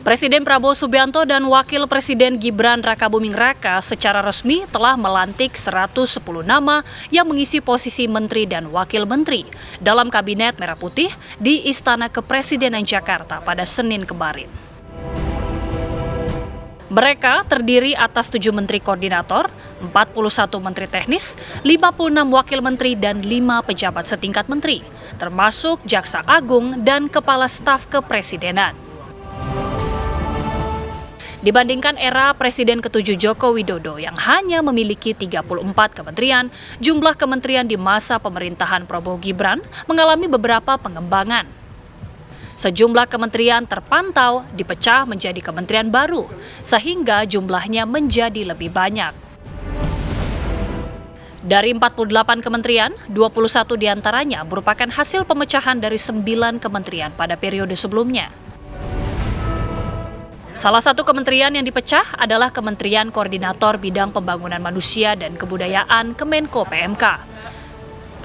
Presiden Prabowo Subianto dan Wakil Presiden Gibran Rakabuming Raka secara resmi telah melantik 110 nama yang mengisi posisi Menteri dan Wakil Menteri dalam Kabinet Merah Putih di Istana Kepresidenan Jakarta pada Senin kemarin. Mereka terdiri atas 7 Menteri Koordinator, 41 Menteri Teknis, 56 Wakil Menteri, dan 5 pejabat setingkat Menteri, termasuk Jaksa Agung dan Kepala Staf Kepresidenan. Dibandingkan era Presiden ke-7 Joko Widodo yang hanya memiliki 34 kementerian, jumlah kementerian di masa pemerintahan Prabowo Gibran mengalami beberapa pengembangan. Sejumlah kementerian terpantau dipecah menjadi kementerian baru, sehingga jumlahnya menjadi lebih banyak. Dari 48 kementerian, 21 diantaranya merupakan hasil pemecahan dari 9 kementerian pada periode sebelumnya. Salah satu kementerian yang dipecah adalah Kementerian Koordinator Bidang Pembangunan Manusia dan Kebudayaan Kemenko PMK.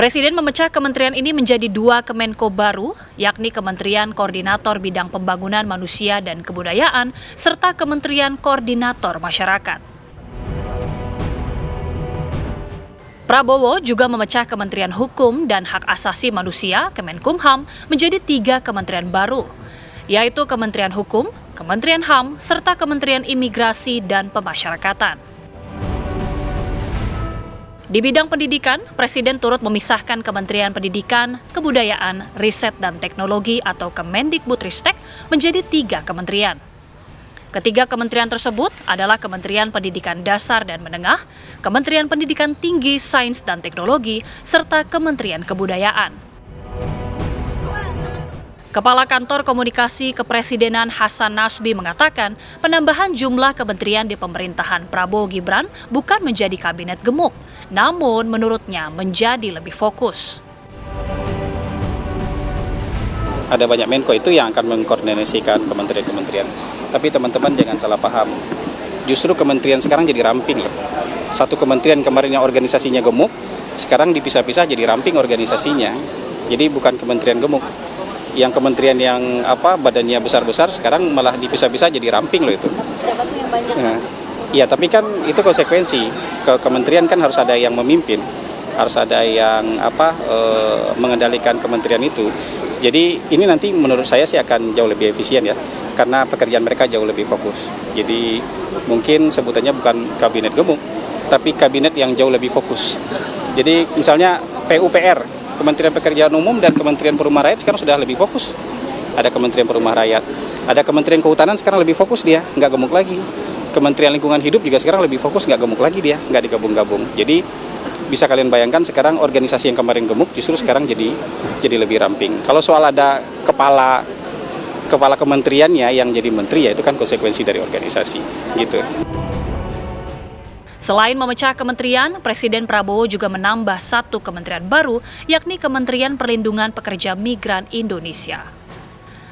Presiden memecah kementerian ini menjadi 2 Kemenko baru, yakni Kementerian Koordinator Bidang Pembangunan Manusia dan Kebudayaan serta Kementerian Koordinator Masyarakat. Prabowo juga memecah Kementerian Hukum dan Hak Asasi Manusia Kemenkumham menjadi 3 kementerian baru, yaitu Kementerian Hukum, Kementerian HAM, serta Kementerian Imigrasi dan Pemasyarakatan. Di bidang pendidikan, Presiden turut memisahkan Kementerian Pendidikan, Kebudayaan, Riset dan Teknologi atau Kemendikbudristek menjadi 3 kementerian. Ketiga kementerian tersebut adalah Kementerian Pendidikan Dasar dan Menengah, Kementerian Pendidikan Tinggi, Sains dan Teknologi, serta Kementerian Kebudayaan. Kepala Kantor Komunikasi Kepresidenan Hasan Nasbi mengatakan penambahan jumlah kementerian di pemerintahan Prabowo Gibran bukan menjadi kabinet gemuk, namun menurutnya menjadi lebih fokus. Ada banyak Menko itu yang akan mengkoordinasikan kementerian-kementerian. Tapi teman-teman jangan salah paham. Justru kementerian sekarang jadi ramping loh. Satu kementerian kemarin yang organisasinya gemuk, sekarang dipisah-pisah jadi ramping organisasinya. Jadi bukan kementerian gemuk. Yang kementerian yang badannya besar-besar sekarang malah dipisah-pisah jadi ramping loh itu. Jabatnya yang banyak. Iya, tapi kan itu konsekuensi. Kementerian kan harus ada yang memimpin, harus ada yang mengendalikan kementerian itu. Jadi ini nanti menurut saya sih akan jauh lebih efisien ya, karena pekerjaan mereka jauh lebih fokus. Jadi mungkin sebutannya bukan kabinet gemuk, tapi kabinet yang jauh lebih fokus. Jadi misalnya PUPR, Kementerian Pekerjaan Umum dan Kementerian Perumahan Rakyat sekarang sudah lebih fokus. Ada Kementerian Perumahan Rakyat, ada Kementerian Kehutanan sekarang lebih fokus dia, nggak gemuk lagi. Kementerian Lingkungan Hidup juga sekarang lebih fokus, nggak gemuk lagi dia, nggak digabung-gabung. Jadi bisa kalian bayangkan sekarang organisasi yang kemarin gemuk justru sekarang jadi lebih ramping. Kalau soal ada kepala kementeriannya yang jadi menteri, ya itu kan konsekuensi dari organisasi, gitu. Selain memecah kementerian, Presiden Prabowo juga menambah 1 kementerian baru, yakni Kementerian Perlindungan Pekerja Migran Indonesia.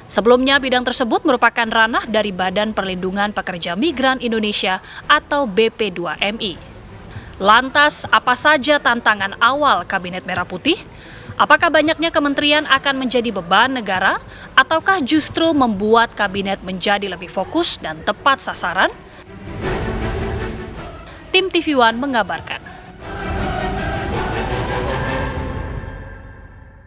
Sebelumnya, bidang tersebut merupakan ranah dari Badan Perlindungan Pekerja Migran Indonesia atau BP2MI. Lantas, apa saja tantangan awal Kabinet Merah Putih? Apakah banyaknya kementerian akan menjadi beban negara, ataukah justru membuat kabinet menjadi lebih fokus dan tepat sasaran? Tim TV One mengabarkan.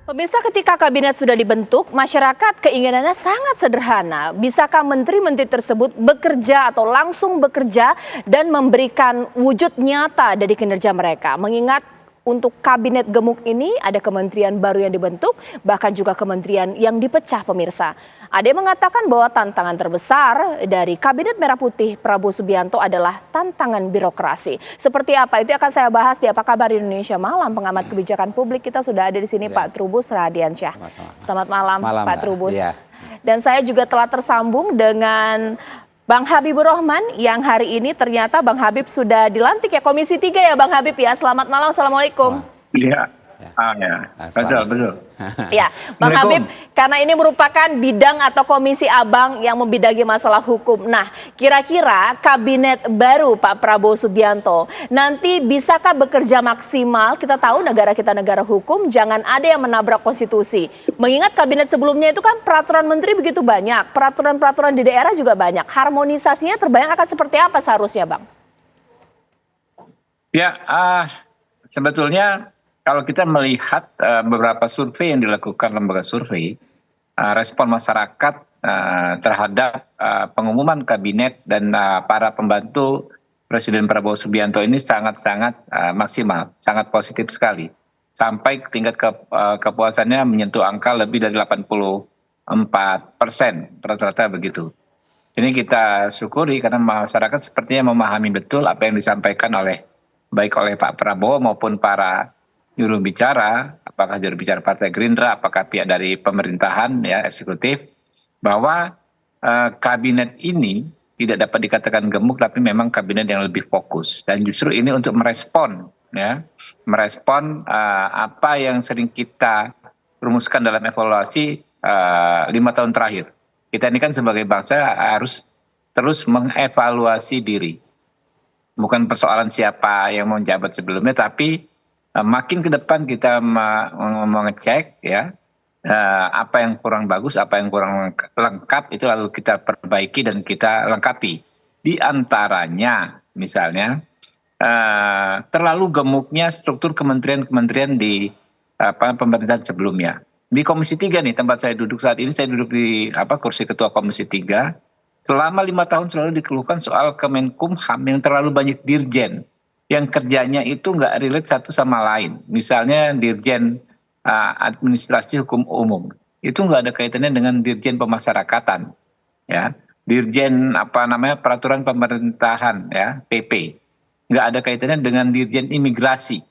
Pemirsa, ketika kabinet sudah dibentuk, masyarakat keinginannya sangat sederhana. Bisakah menteri-menteri tersebut bekerja atau langsung bekerja dan memberikan wujud nyata dari kinerja mereka? Mengingat untuk kabinet gemuk ini ada kementerian baru yang dibentuk, bahkan juga kementerian yang dipecah, pemirsa. Ada yang mengatakan bahwa tantangan terbesar dari Kabinet Merah Putih Prabowo Subianto adalah tantangan birokrasi. Seperti apa? Itu akan saya bahas di Apa Kabar Indonesia Malam. Pengamat kebijakan publik kita sudah ada di sini, Pak Trubus Radiansyah. Selamat malam, Pak Trubus. Ya. Dan saya juga telah tersambung dengan Bang Habibur Rahman yang hari ini ternyata Bang Habib sudah dilantik ya Komisi 3 ya Bang Habib ya. Selamat malam, Assalamualaikum. Iya, Ya. Ya. Nah, Betul. Ya, Bang Habib, karena ini merupakan bidang atau komisi abang yang membidangi masalah hukum. Nah, kira-kira kabinet baru Pak Prabowo Subianto nanti bisakah bekerja maksimal? Kita tahu negara kita negara hukum, jangan ada yang menabrak konstitusi. Mengingat kabinet sebelumnya itu kan peraturan menteri begitu banyak, peraturan-peraturan di daerah juga banyak. Harmonisasinya terbayang akan seperti apa seharusnya, Bang? Ya, sebetulnya kalau kita melihat beberapa survei yang dilakukan lembaga survei, respon masyarakat terhadap pengumuman kabinet dan para pembantu Presiden Prabowo Subianto ini sangat-sangat maksimal, sangat positif sekali. Sampai tingkat kepuasannya menyentuh angka lebih dari 84%, rata-rata begitu. Ini kita syukuri karena masyarakat sepertinya memahami betul apa yang disampaikan baik oleh Pak Prabowo maupun para juru bicara, apakah juru bicara Partai Gerindra, apakah pihak dari pemerintahan ya eksekutif, bahwa kabinet ini tidak dapat dikatakan gemuk, tapi memang kabinet yang lebih fokus. Dan justru ini untuk merespon apa yang sering kita rumuskan dalam evaluasi 5 tahun terakhir. Kita ini kan sebagai bangsa harus terus mengevaluasi diri. Bukan persoalan siapa yang mau menjabat sebelumnya, tapi makin ke depan kita mengecek ya apa yang kurang bagus, apa yang kurang lengkap, itu lalu kita perbaiki dan kita lengkapi. Di antaranya misalnya terlalu gemuknya struktur kementerian-kementerian di pemerintahan sebelumnya. Di Komisi 3 nih tempat saya duduk saat ini, saya duduk di kursi ketua Komisi 3. Selama 5 tahun selalu dikeluhkan soal Kemenkumham yang terlalu banyak dirjen yang kerjanya itu nggak relate satu sama lain. Misalnya dirjen administrasi hukum umum itu nggak ada kaitannya dengan dirjen pemasyarakatan, ya. Dirjen peraturan pemerintahan, ya, PP, nggak ada kaitannya dengan dirjen imigrasi.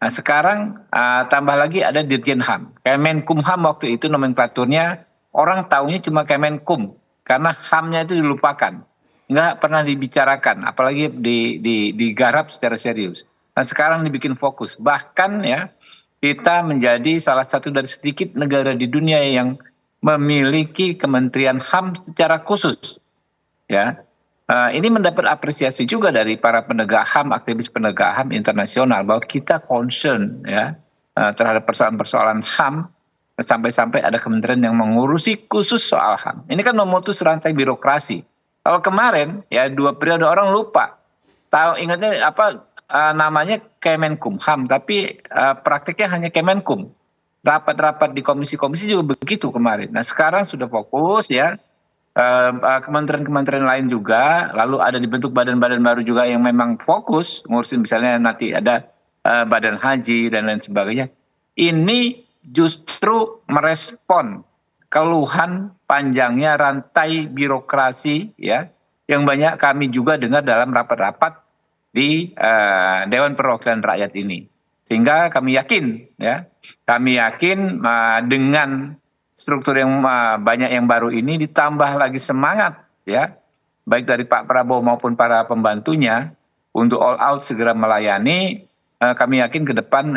Nah sekarang tambah lagi ada dirjen HAM. Kemenkumham waktu itu nomenklaturnya orang taunya cuma Kemenkum. Karena HAM-nya itu dilupakan, nggak pernah dibicarakan, apalagi digarap secara serius. Nah sekarang dibikin fokus, bahkan ya kita menjadi salah satu dari sedikit negara di dunia yang memiliki Kementerian HAM secara khusus. Ya, ini mendapat apresiasi juga dari para penegak HAM, aktivis penegak HAM internasional, bahwa kita concern ya terhadap persoalan-persoalan HAM. Sampai-sampai ada kementerian yang mengurusi khusus soal HAM. Ini kan memutus rantai birokrasi. Kalau kemarin ya 2 periode orang lupa. Tahu ingatnya namanya Kemenkumham, tapi praktiknya hanya Kemenkum. Rapat-rapat di komisi-komisi juga begitu kemarin. Nah sekarang sudah fokus ya. Kementerian-kementerian lain juga, lalu ada dibentuk badan-badan baru juga yang memang fokus ngurusin, misalnya nanti ada badan haji dan lain sebagainya. Ini justru merespon keluhan panjangnya rantai birokrasi ya yang banyak kami juga dengar dalam rapat-rapat di Dewan Perwakilan Rakyat ini. Sehingga kami yakin dengan struktur yang banyak yang baru ini ditambah lagi semangat ya baik dari Pak Prabowo maupun para pembantunya untuk all out segera melayani, kami yakin ke depan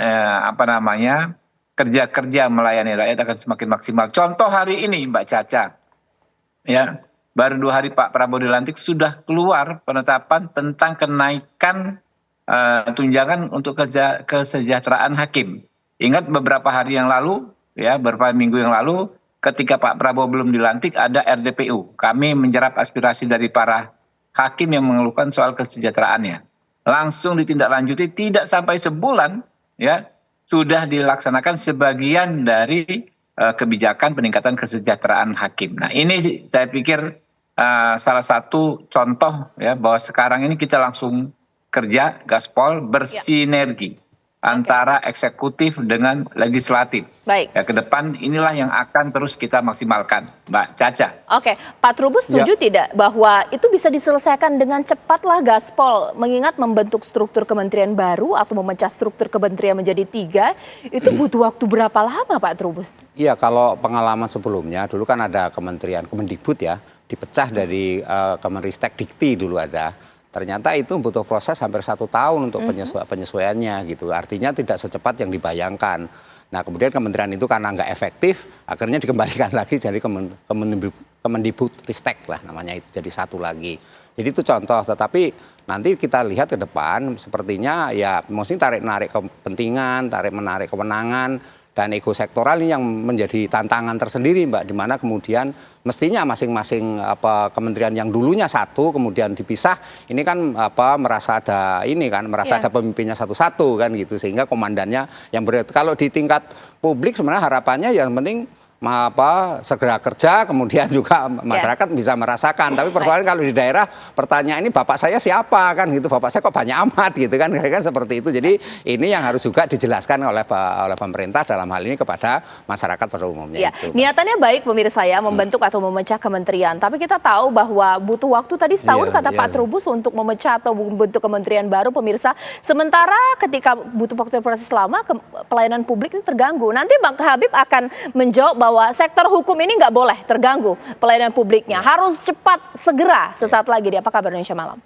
kerja-kerja melayani rakyat akan semakin maksimal. Contoh hari ini Mbak Caca, ya baru 2 hari Pak Prabowo dilantik sudah keluar penetapan tentang kenaikan tunjangan untuk kesejahteraan hakim. Ingat beberapa hari yang lalu, ya beberapa minggu yang lalu, ketika Pak Prabowo belum dilantik ada RDPU. Kami menyerap aspirasi dari para hakim yang mengeluhkan soal kesejahteraannya. Langsung ditindaklanjuti, tidak sampai sebulan, ya. Sudah dilaksanakan sebagian dari kebijakan peningkatan kesejahteraan hakim. Nah ini saya pikir salah satu contoh ya bahwa sekarang ini kita langsung kerja gaspol bersinergi antara eksekutif dengan legislatif. Baik. Ya, ke depan inilah yang akan terus kita maksimalkan, Mbak Caca. Oke, Pak Trubus setuju tidak bahwa itu bisa diselesaikan dengan cepatlah gaspol, mengingat membentuk struktur kementerian baru atau memecah struktur kementerian menjadi 3, itu butuh waktu berapa lama Pak Trubus? Iya, kalau pengalaman sebelumnya dulu kan ada Kementerian Kemendikbud ya, dipecah dari Kemenristek Dikti dulu ada. ternyata itu butuh proses hampir 1 tahun untuk penyesuaiannya gitu. Artinya tidak secepat yang dibayangkan. Nah kemudian kementerian itu karena nggak efektif, akhirnya dikembalikan lagi jadi Kemendikbudristek lah namanya itu, jadi satu lagi. Jadi itu contoh, tetapi nanti kita lihat ke depan sepertinya ya mesti tarik-menarik kepentingan, tarik-menarik kewenangan, dan ego sektoral ini yang menjadi tantangan tersendiri Mbak, di mana kemudian mestinya masing-masing kementerian yang dulunya satu kemudian dipisah, ini kan merasa ada ada pemimpinnya satu-satu kan gitu, sehingga komandannya yang kalau di tingkat publik sebenarnya harapannya yang penting segera kerja, kemudian juga masyarakat bisa merasakan. Tapi persoalan kalau di daerah pertanyaan ini bapak saya siapa kan gitu, bapak saya kok banyak amat gitu kan seperti itu. Jadi ini yang harus juga dijelaskan oleh pemerintah dalam hal ini kepada masyarakat pada umumnya. Ya, niatannya baik pemirsa ya, membentuk atau memecah kementerian. Tapi kita tahu bahwa butuh waktu tadi setahun kata Pak Trubus untuk memecah atau membentuk kementerian baru pemirsa. Sementara ketika butuh waktu proses lama, pelayanan publik ini terganggu. Nanti Bang Habib akan menjawab bahwa sektor hukum ini nggak boleh terganggu pelayanan publiknya. Harus cepat segera sesaat lagi di Apa Kabar Indonesia Malam.